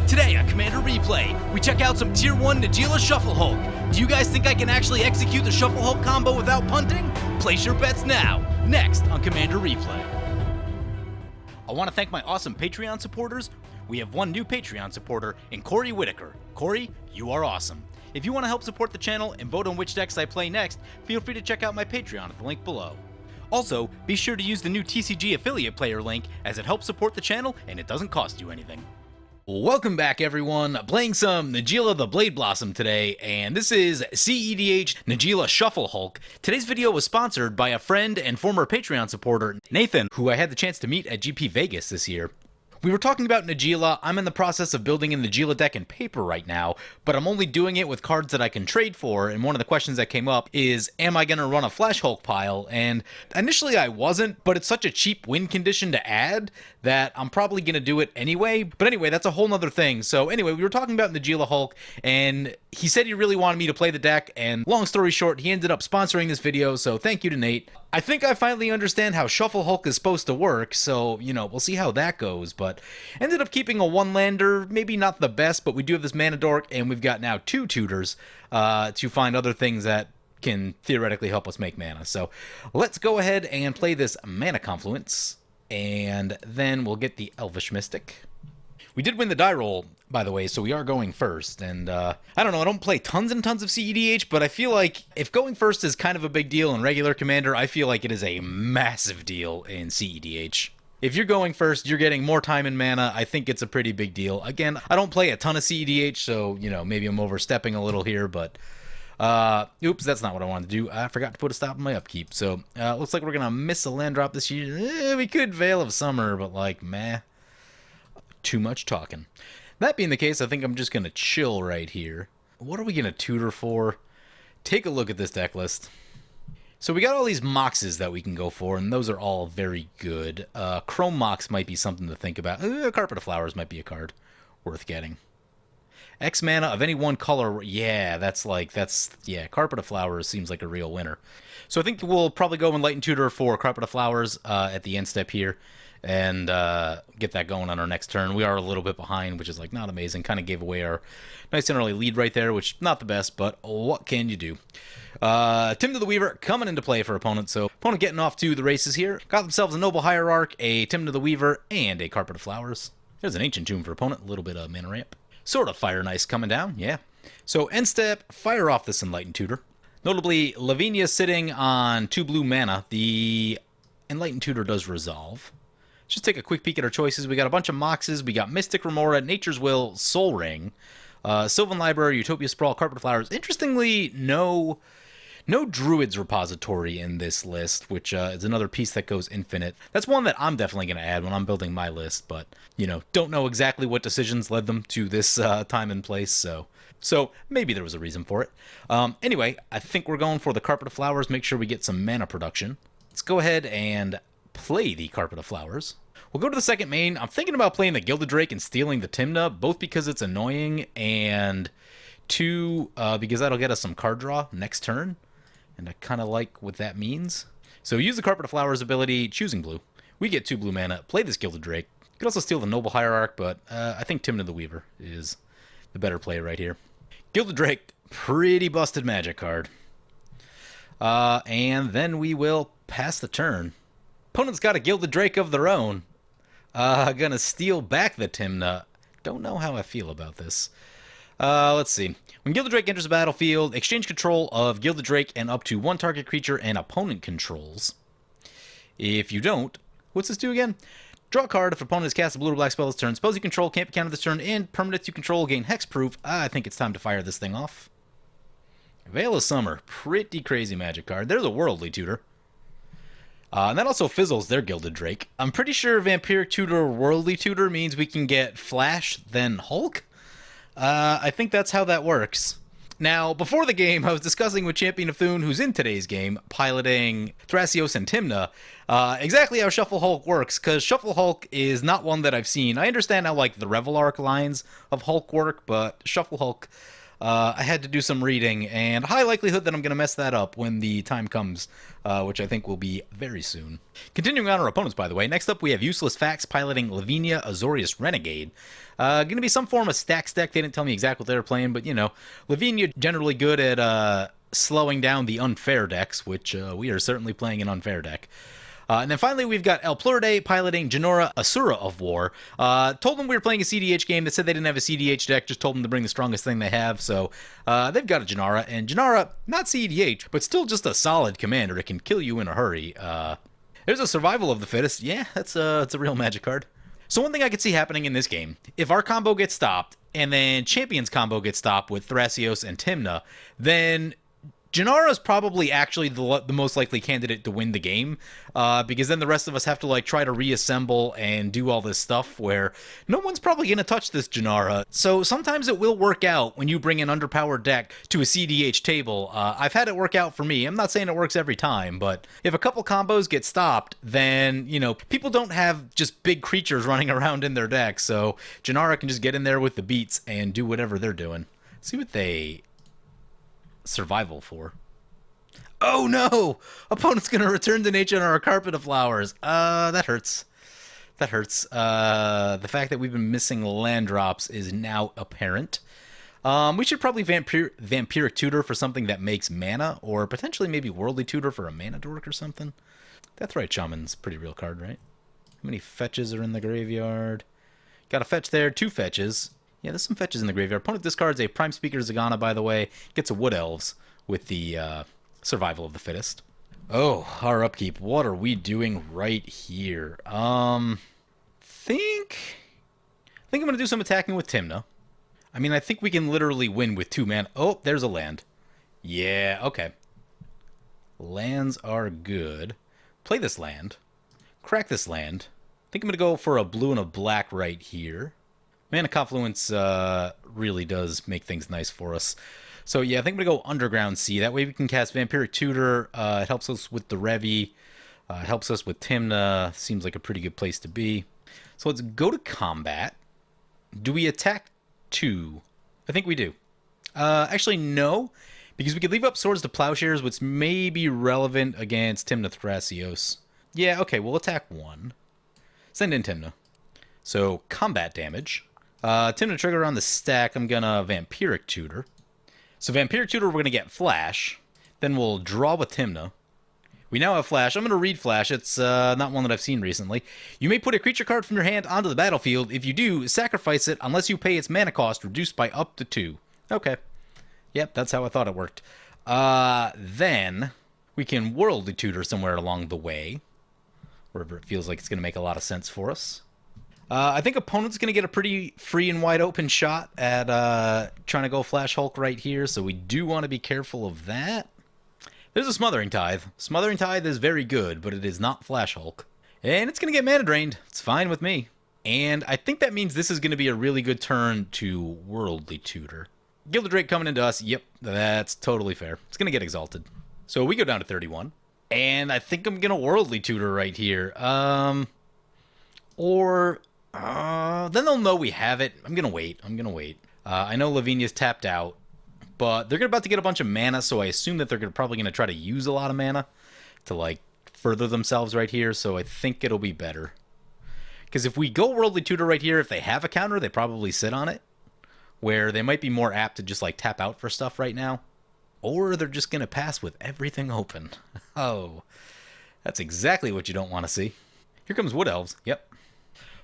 Today on Commander Replay, we check out some Tier 1 Najeela Shuffle Hulk. Do you guys think I can actually execute the Shuffle Hulk combo without punting? Place your bets now, next on Commander Replay. I want to thank my awesome Patreon supporters. We have one new Patreon supporter in Corey Whitaker. Corey, you are awesome. If you want to help support the channel and vote on which decks I play next, feel free to check out my Patreon at the link below. Also, be sure to use the new TCG affiliate player link as it helps support the channel and it doesn't cost you anything. Welcome back, everyone. Playing some Najeela the Blade Blossom today, and this is Cedh Najeela Shuffle Hulk. Today's video was sponsored by a friend and former Patreon supporter, Nathan, who I had the chance to meet at GP Vegas this year. We were talking about Najeela. I'm in the process of building a Najeela deck in paper right now, but I'm only doing it with cards that I can trade for, and one of the questions that came up is, am I going to run a Flash Hulk pile? And initially I wasn't, but it's such a cheap win condition to add that I'm probably going to do it anyway. But anyway, that's a whole nother thing. So anyway, we were talking about Najeela Hulk, and he said he really wanted me to play the deck, and long story short, he ended up sponsoring this video, so thank you to Nate. I think I finally understand how Shuffle Hulk is supposed to work, so, you know, we'll see how that goes, but ended up keeping a one-lander, maybe not the best, but we do have this Mana Dork, and we've got now two tutors to find other things that can theoretically help us make mana. So let's go ahead and play this Mana Confluence, and then we'll get the Elvish Mystic. We did win the die roll, by the way, so we are going first, and I don't know, I don't play tons and tons of Cedh, but I feel like if going first is kind of a big deal in regular Commander, I feel like it is a massive deal in Cedh. If you're going first, you're getting more time and mana. I think it's a pretty big deal. Again, I don't play a ton of Cedh, so, you know, maybe I'm overstepping a little here, but oops, that's not what I wanted to do. I forgot to put a stop in my upkeep, so looks like we're going to miss a land drop this year. We could Veil of Summer, but like, meh. Too much talking. That being the case, I think I'm just going to chill right here. What are we going to tutor for? Take a look at this deck list. So we got all these Moxes that we can go for, and those are all very good. Chrome Mox might be something to think about. Carpet of Flowers might be a card worth getting. X mana of any one color. Yeah, Carpet of Flowers seems like a real winner. So I think we'll probably go Enlightened Tutor for Carpet of Flowers at the end step here, and get that going on our next turn. We are a little bit behind, which is like not amazing. Kind of gave away our nice and early lead right there, which not the best, but what can you do? Tymna the Weaver coming into play for opponent, so opponent getting off to the races here. Got themselves a Noble Hierarch, a Tymna the Weaver, and a Carpet of Flowers. There's an Ancient Tomb for opponent, a little bit of mana ramp. Sort of Fire Nice coming down, yeah. So end step, fire off this Enlightened Tutor. Notably, Lavinia sitting on 2 blue mana. The Enlightened Tutor does resolve. Just take a quick peek at our choices. We got a bunch of Moxes. We got Mystic Remora, Nature's Will, Soul Ring, Sylvan Library, Utopia Sprawl, Carpet of Flowers. Interestingly, no Druid's Repository in this list, which is another piece that goes infinite. That's one that I'm definitely going to add when I'm building my list, but, you know, don't know exactly what decisions led them to this time and place, so maybe there was a reason for it. Anyway, I think we're going for the Carpet of Flowers. Make sure we get some mana production. Let's go ahead and play the Carpet of Flowers. We'll go to the second main. I'm thinking about playing the Gilded Drake and stealing the Tymna, both because it's annoying and two, because that'll get us some card draw next turn, and I kind of like what that means. So use the Carpet of Flowers ability, choosing blue. We get 2 blue mana, play this Gilded Drake. You could also steal the Noble Hierarch, but I think Tymna the Weaver is the better play right here. Gilded Drake, pretty busted Magic card. And then we will pass the turn. Opponent's got a Gilded Drake of their own. Gonna steal back the Tymna. Don't know how I feel about this. Let's see. When Gilded Drake enters the battlefield, exchange control of Gilded Drake and up to 1 target creature and opponent controls. If you don't, what's this do again? Draw a card if opponent has cast a blue or black spell this turn. Spells you control can't be countered this turn, and permanents you control gain hexproof. I think it's time to fire this thing off. Veil of Summer. Pretty crazy Magic card. There's a Worldly Tutor. And that also fizzles their Gilded Drake. I'm pretty sure Vampiric Tutor or Worldly Tutor means we can get Flash, then Hulk? I think that's how that works. Now, before the game, I was discussing with Champion of Thune, who's in today's game, piloting vsThrasios and Tymna, exactly how Shuffle Hulk works, because Shuffle Hulk is not one that I've seen. I understand how, like, the Revel Arc lines of Hulk work, but Shuffle Hulk, I had to do some reading, and high likelihood that I'm going to mess that up when the time comes, which I think will be very soon. Continuing on our opponents, by the way, next up we have Useless Facts piloting Lavinia, Azorius Renegade. Going to be some form of stacks deck. They didn't tell me exactly what they were playing, but, you know, Lavinia generally good at slowing down the unfair decks, which we are certainly playing an unfair deck. And then finally, we've got El Plurde piloting Jenara, Asura of War. Told them we were playing a CDH game. They said they didn't have a CDH deck. Just told them to bring the strongest thing they have. So they've got a Jenara. And Jenara, not CDH, but still just a solid commander. It can kill you in a hurry. There's a Survival of the Fittest. Yeah, it's a real Magic card. So one thing I could see happening in this game, if our combo gets stopped, and then Champion's combo gets stopped with Thrasios and Tymna, then Jenara's probably actually the most likely candidate to win the game, because then the rest of us have to like try to reassemble and do all this stuff where no one's probably going to touch this Jenara. So sometimes it will work out when you bring an underpowered deck to a CDH table. I've had it work out for me. I'm not saying it works every time, but if a couple combos get stopped, then, you know, people don't have just big creatures running around in their deck, so Jenara can just get in there with the beats and do whatever they're doing. See what they survival for. Oh no! Opponent's gonna return to nature on our carpet of flowers. That hurts. That hurts. The fact that we've been missing land drops is now apparent. We should probably Vampiric Tutor for something that makes mana, or potentially maybe Worldly Tutor for a mana dork or something. That's right, Shaman's a pretty real card, right? How many fetches are in the graveyard? Got a fetch there, 2 fetches. Yeah, there's some fetches in the graveyard. Opponent discards a Prime Speaker Zagana, by the way. Gets a Wood Elves with the Survival of the Fittest. Oh, our upkeep. What are we doing right here? think I'm going to do some attacking with Tymna. I mean, I think we can literally win with 2 mana. Oh, there's a land. Yeah, okay. Lands are good. Play this land. Crack this land. I think I'm going to go for a blue and a black right here. Mana Confluence really does make things nice for us. So yeah, I think I'm going to go Underground Sea. That way we can cast Vampiric Tutor. It helps us with the Revi. It helps us with Tymna. Seems like a pretty good place to be. So let's go to combat. Do we attack 2? I think we do. Actually, no. Because we could leave up Swords to Plowshares, which may be relevant against Tymna Thrasios. Yeah, okay, we'll attack 1. Send in Tymna. So, combat damage. Tymna trigger on the stack, I'm gonna Vampiric Tutor. So Vampiric Tutor, we're gonna get Flash. Then we'll draw with Tymna. We now have Flash. I'm gonna read Flash. It's not one that I've seen recently. You may put a creature card from your hand onto the battlefield. If you do, sacrifice it unless you pay its mana cost reduced by up to 2. Okay. Yep, that's how I thought it worked. Then we can Worldly Tutor somewhere along the way. Wherever it feels like it's gonna make a lot of sense for us. I think opponent's going to get a pretty free and wide open shot at trying to go Flash Hulk right here, so we do want to be careful of that. There's a Smothering Tithe. Smothering Tithe is very good, but it is not Flash Hulk. And it's going to get mana drained. It's fine with me. And I think that means this is going to be a really good turn to Worldly Tutor. Gilded Drake coming into us. Yep, that's totally fair. It's going to get Exalted. So we go down to 31. And I think I'm going to Worldly Tutor right here. Then they'll know we have it. I'm gonna wait. I know Lavinia's tapped out, but they're about to get a bunch of mana, so I assume that they're probably gonna try to use a lot of mana to like further themselves right here. So I think it'll be better. Because if we go Worldly Tutor right here, if they have a counter, they probably sit on it, where they might be more apt to just like tap out for stuff right now, or they're just gonna pass with everything open. Oh, that's exactly what you don't want to see. Here comes Wood Elves. Yep.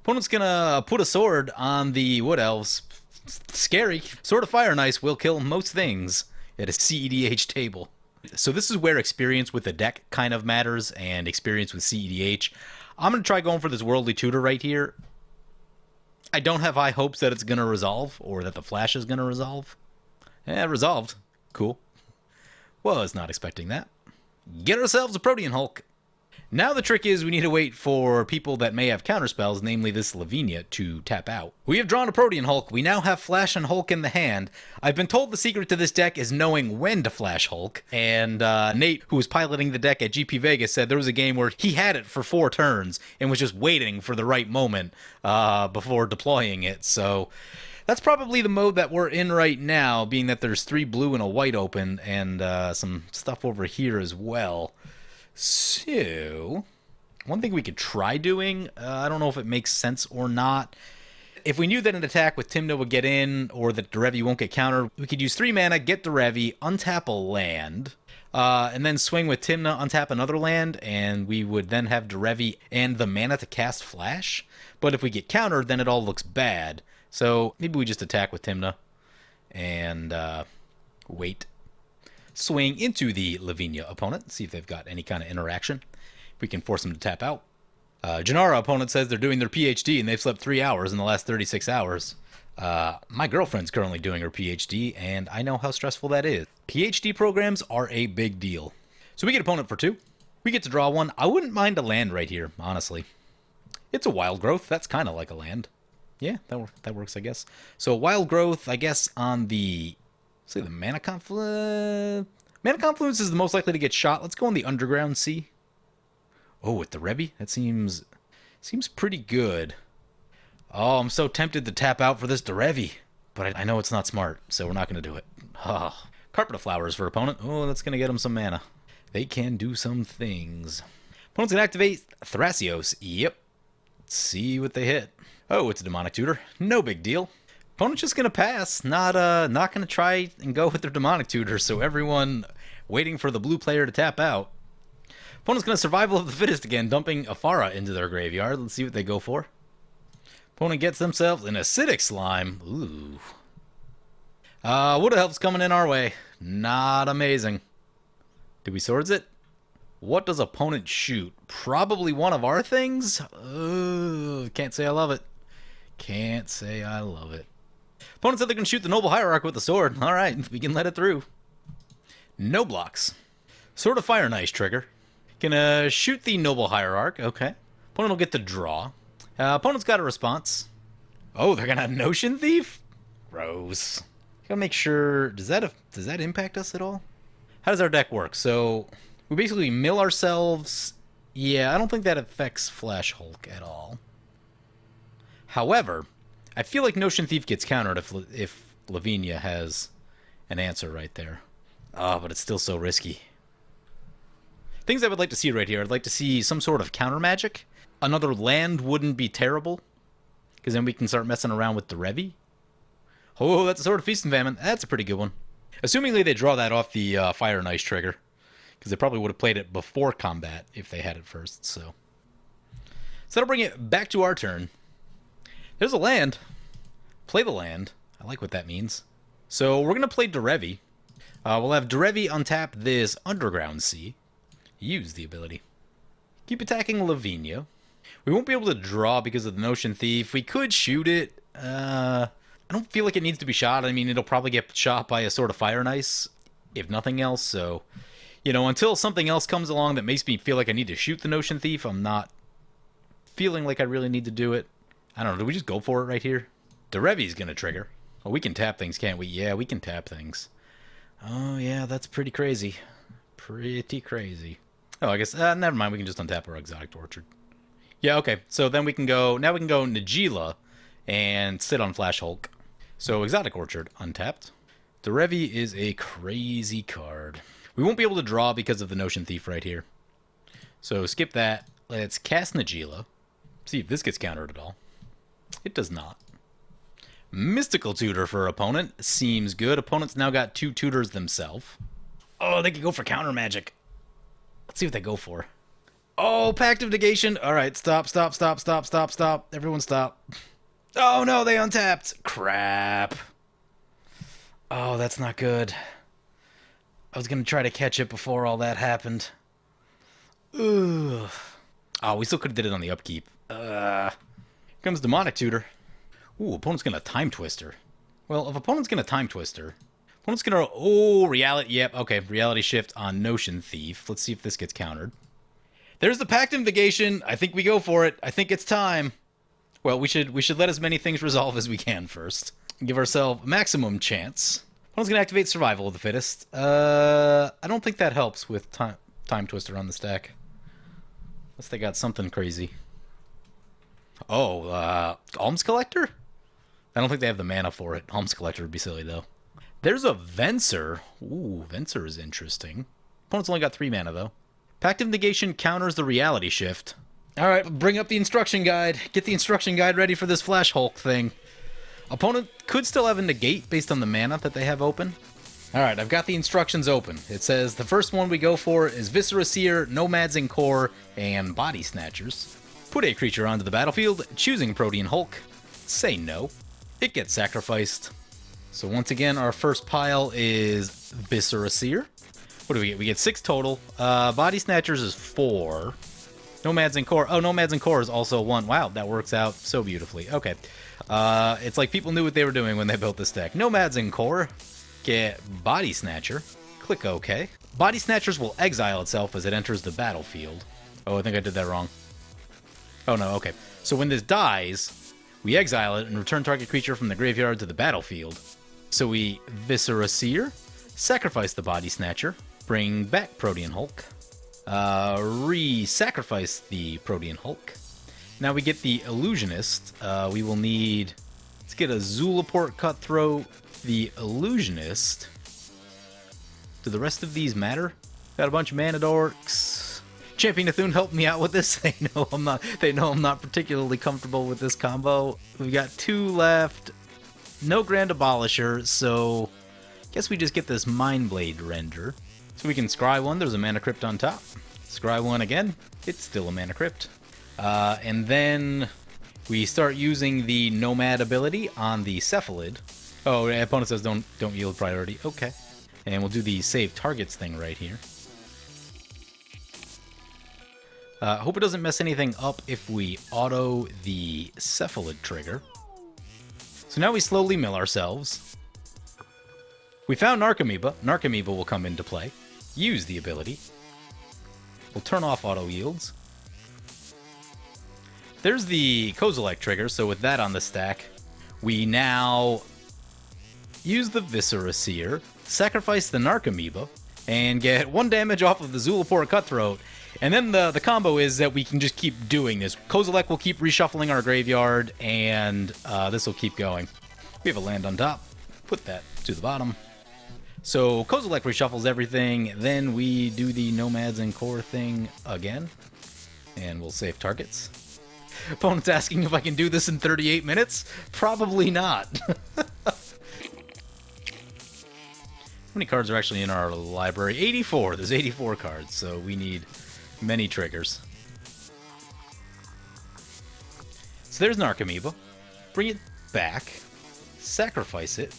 Opponent's gonna put a sword on the Wood Elves. Scary. Sword of Fire and Ice will kill most things at a CEDH table. So this is where experience with the deck kind of matters, and experience with CEDH. I'm gonna try going for this Worldly Tutor right here. I don't have high hopes that it's gonna resolve, or that the Flash is gonna resolve. Resolved. Cool. Was not expecting that. Get ourselves a Protean Hulk. Now the trick is we need to wait for people that may have counterspells, namely this Lavinia, to tap out. We have drawn a Protean Hulk. We now have Flash and Hulk in the hand. I've been told the secret to this deck is knowing when to Flash Hulk. And Nate, who was piloting the deck at GP Vegas, said there was a game where he had it for 4 turns and was just waiting for the right moment before deploying it. So That's probably the mode that we're in right now, being that there's 3 blue and a white open, and some stuff over here as well. So, one thing we could try doing, I don't know if it makes sense or not. If we knew that an attack with Tymna would get in, or that Derevi won't get countered, we could use 3 mana, get Derevi, untap a land, and then swing with Tymna, untap another land, and we would then have Derevi and the mana to cast Flash. But if we get countered, then it all looks bad. So maybe we just attack with Tymna and wait. Swing into the Lavinia opponent, see if they've got any kind of interaction. If we can force them to tap out. Jenara opponent says they're doing their PhD and they've slept 3 hours in the last 36 hours. My girlfriend's currently doing her PhD, and I know how stressful that is. PhD programs are a big deal. So we get opponent for 2. We get to draw 1. I wouldn't mind a land right here, honestly. It's a wild growth. That's kind of like a land. Yeah, that works, I guess. So wild growth, I guess, on the... Let's say the mana confluence. Mana confluence is the most likely to get shot. Let's go on the underground sea. Oh, with the Derevi? That seems pretty good. Oh, I'm so tempted to tap out for this Derevi. But I know it's not smart, so we're not going to do it. Oh. Carpet of Flowers for opponent. Oh, that's going to get him some mana. They can do some things. Opponent's going to activate vsThrasios. Yep. Let's see what they hit. Oh, it's a Demonic Tutor. No big deal. Opponent's just going to pass. Not going to try and go with their Demonic Tutor, so everyone waiting for the blue player to tap out. Opponent's going to Survival of the Fittest again, dumping Afara into their graveyard. Let's see what they go for. Opponent gets themselves an Acidic Slime. Ooh. Wood Elf's coming in our way. Not amazing. Do we Swords it? What does opponent shoot? Probably one of our things? Can't say I love it. Can't say I love it. Opponent said they're going to shoot the Noble Hierarch with the sword. Alright, we can let it through. No blocks. Sword of Fire, nice trigger. Gonna shoot the Noble Hierarch. Okay. Opponent will get the draw. Opponent's got a response. Oh, they're gonna Notion Thief? Gross. Gotta make sure... Does that impact us at all? How does our deck work? So, we basically mill ourselves... Yeah, I don't think that affects Flash Hulk at all. However, I feel like Notion Thief gets countered if Lavinia has an answer right there. Oh, but it's still so risky. Things I would like to see right here. I'd like to see some sort of counter magic. Another land wouldn't be terrible, because then we can start messing around with the Derevi. Oh, that's a Sword of Feast and Famine. That's a pretty good one. Assumingly they draw that off the Fire and Ice trigger, because they probably would have played it before combat if they had it first. So that'll bring it back to our turn. There's a land. Play the land. I like what that means. So we're going to play Derevi. We'll have Derevi untap this Underground Sea. Use the ability. Keep attacking Lavinia. We won't be able to draw because of the Notion Thief. We could shoot it. I don't feel like it needs to be shot. I mean, it'll probably get shot by a Sword of Fire and Ice, if nothing else. So, you know, until something else comes along that makes me feel like I need to shoot the Notion Thief, I'm not feeling like I really need to do it. I don't know. Do we just go for it right here? Derevi's going to trigger. Oh, we can tap things, can't we? Yeah, we can tap things. Oh, yeah, that's pretty crazy. Pretty crazy. Oh, I guess, never mind. We can just untap our Exotic Orchard. Yeah, okay. So then we can go, now we can go Najeela and sit on Flash Hulk. So Exotic Orchard untapped. Derevi is a crazy card. We won't be able to draw because of the Notion Thief right here. So skip that. Let's cast Najeela. See if this gets countered at all. It does not. Mystical Tutor for opponent. Seems good. Opponent's now got 2 tutors themselves. Oh, they could go for counter magic. Let's see what they go for. Oh, Pact of Negation. All right, stop. Everyone stop. Oh, no, they untapped. Crap. Oh, that's not good. I was going to try to catch it before all that happened. Ugh. Oh, we still could have did it on the upkeep. Here comes Demonic Tutor. Ooh, opponent's going to Time Twister. Well, if opponent's going to Time Twister... Opponent's gonna... Oh, reality... Yep, okay. Reality Shift on Notion Thief. Let's see if this gets countered. There's the Pact of Negation. I think we go for it. I think it's time. Well, we should let as many things resolve as we can first. Give ourselves maximum chance. Opponent's gonna activate Survival of the Fittest. I don't think that helps with Time Twister on the stack. Unless they got something crazy. Oh, Alms Collector? I don't think they have the mana for it. Alms Collector would be silly, though. There's a Venser. Ooh, Venser is interesting. Opponent's only got 3 mana, though. Pact of Negation counters the Reality Shift. Alright, bring up the instruction guide. Get the instruction guide ready for this Flash Hulk thing. Opponent could still have a negate based on the mana that they have open. Alright, I've got the instructions open. It says the first one we go for is vsThrasios, Nomads in Core, and Body Snatchers. Put a creature onto the battlefield, choosing Protean Hulk. Say no. It gets sacrificed. So once again, our first pile is vsThrasios. What do we get? We get 6 total. Body Snatchers is 4. Nomads in Core. Oh, Nomads in Core is also 1. Wow, that works out so beautifully. Okay. It's like people knew what they were doing when they built this deck. Nomads in Core. Get Body Snatcher. Click OK. Body Snatchers will exile itself as it enters the battlefield. Oh, I think I did that wrong. Oh, no, okay. So when this dies, we exile it and return target creature from the graveyard to the battlefield. So we vsThrasios, sacrifice the Body Snatcher, bring back Protean Hulk, re-sacrifice the Protean Hulk. Now we get the Illusionist. We will need... Let's get a Zulaport Cutthroat, the Illusionist. Do the rest of these matter? Got a bunch of Mana Dorks. Champion Nathun helped me out with this. They know I'm not particularly comfortable with this combo. We've got 2 left. No Grand Abolisher, so guess we just get this Mindblade Render. So we can scry 1, there's a Mana Crypt on top. Scry 1 again, it's still a Mana Crypt. And then we start using the Nomad ability on the Cephalid. Oh, the opponent says don't yield priority. Okay. And we'll do the save targets thing right here. Hope it doesn't mess anything up if we auto the Cephalid trigger. So now we slowly mill ourselves. We found Narcomoeba. Narcomoeba will come into play. Use the ability. We'll turn off auto yields. There's the Kozilek trigger, so with that on the stack, we now use the vsThrasios, sacrifice the Narcomoeba, and get 1 damage off of the Zulaport Cutthroat. And then the combo is that we can just keep doing this. Kozilek will keep reshuffling our graveyard, and this will keep going. We have a land on top. Put that to the bottom. So Kozilek reshuffles everything, then we do the Nomads in Core thing again, and we'll save targets. Opponent's asking if I can do this in 38 minutes? Probably not. How many cards are actually in our library? 84. There's 84 cards, so we need many triggers. So there's Narcomoeba. Bring it back. Sacrifice it.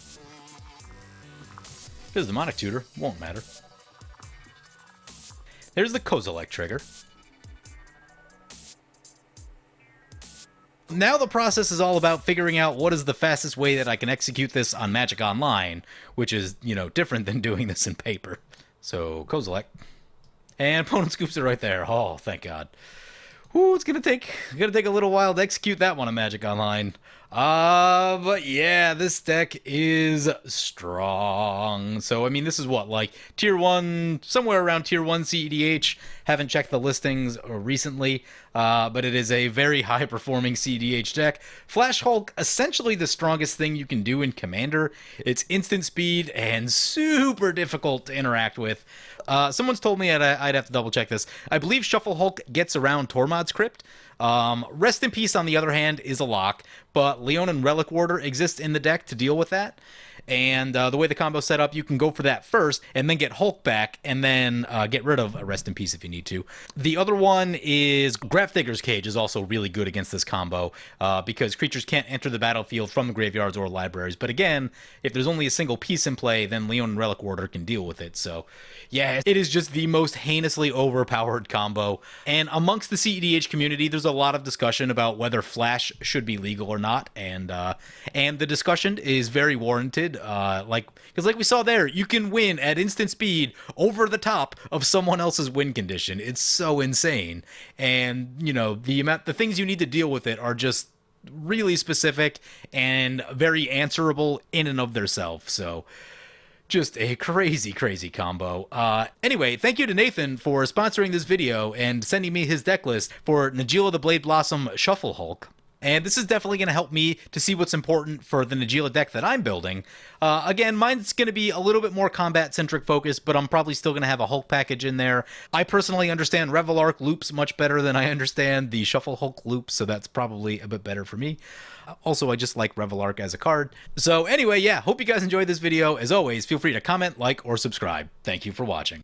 There's the Demonic Tutor. Won't matter. There's the Kozilek trigger. Now the process is all about figuring out what is the fastest way that I can execute this on Magic Online, which is, you know, different than doing this in paper. So, Kozilek. And opponent scoops it right there. Oh, thank God. Ooh, it's gonna take a little while to execute that one on Magic Online. But yeah, this deck is strong. So, I mean, this is what, like, Tier 1, somewhere around Tier 1 CEDH. Haven't checked the listings recently, but it is a very high-performing CEDH deck. Flash Hulk, essentially the strongest thing you can do in Commander. It's instant speed and super difficult to interact with. Someone's told me I'd have to double-check this. I believe Shuffle Hulk gets around Tormod's Crypt. Rest in Peace, on the other hand, is a lock, but Leonin Relic Warder exists in the deck to deal with that. And the way the combo's set up, you can go for that first, and then get Hulk back, and then get rid of Rest in Peace if you need to. The other one is Grafdigger's Cage is also really good against this combo, because creatures can't enter the battlefield from the graveyards or libraries. But again, if there's only a single piece in play, then Leonin Relic Warder can deal with it. So, yeah, it is just the most heinously overpowered combo. And amongst the CEDH community, there's a lot of discussion about whether Flash should be legal or not, and the discussion is very warranted. Because like we saw there, you can win at instant speed over the top of someone else's win condition. It's so insane, and you know the things you need to deal with it are just really specific and very answerable in and of themselves. So, just a crazy combo. Anyway, thank you to Nathan for sponsoring this video and sending me his deck list for Najeela the Blade Blossom Shuffle Hulk. and this is definitely going to help me to see what's important for the Najeela deck that I'm building. Again, mine's going to be a little bit more combat-centric focus, but I'm probably still going to have a Hulk package in there. I personally understand Revelark loops much better than I understand the Shuffle Hulk loops, so that's probably a bit better for me. Also, I just like Revelark as a card. So anyway, yeah, hope you guys enjoyed this video. As always, feel free to comment, like, or subscribe. Thank you for watching.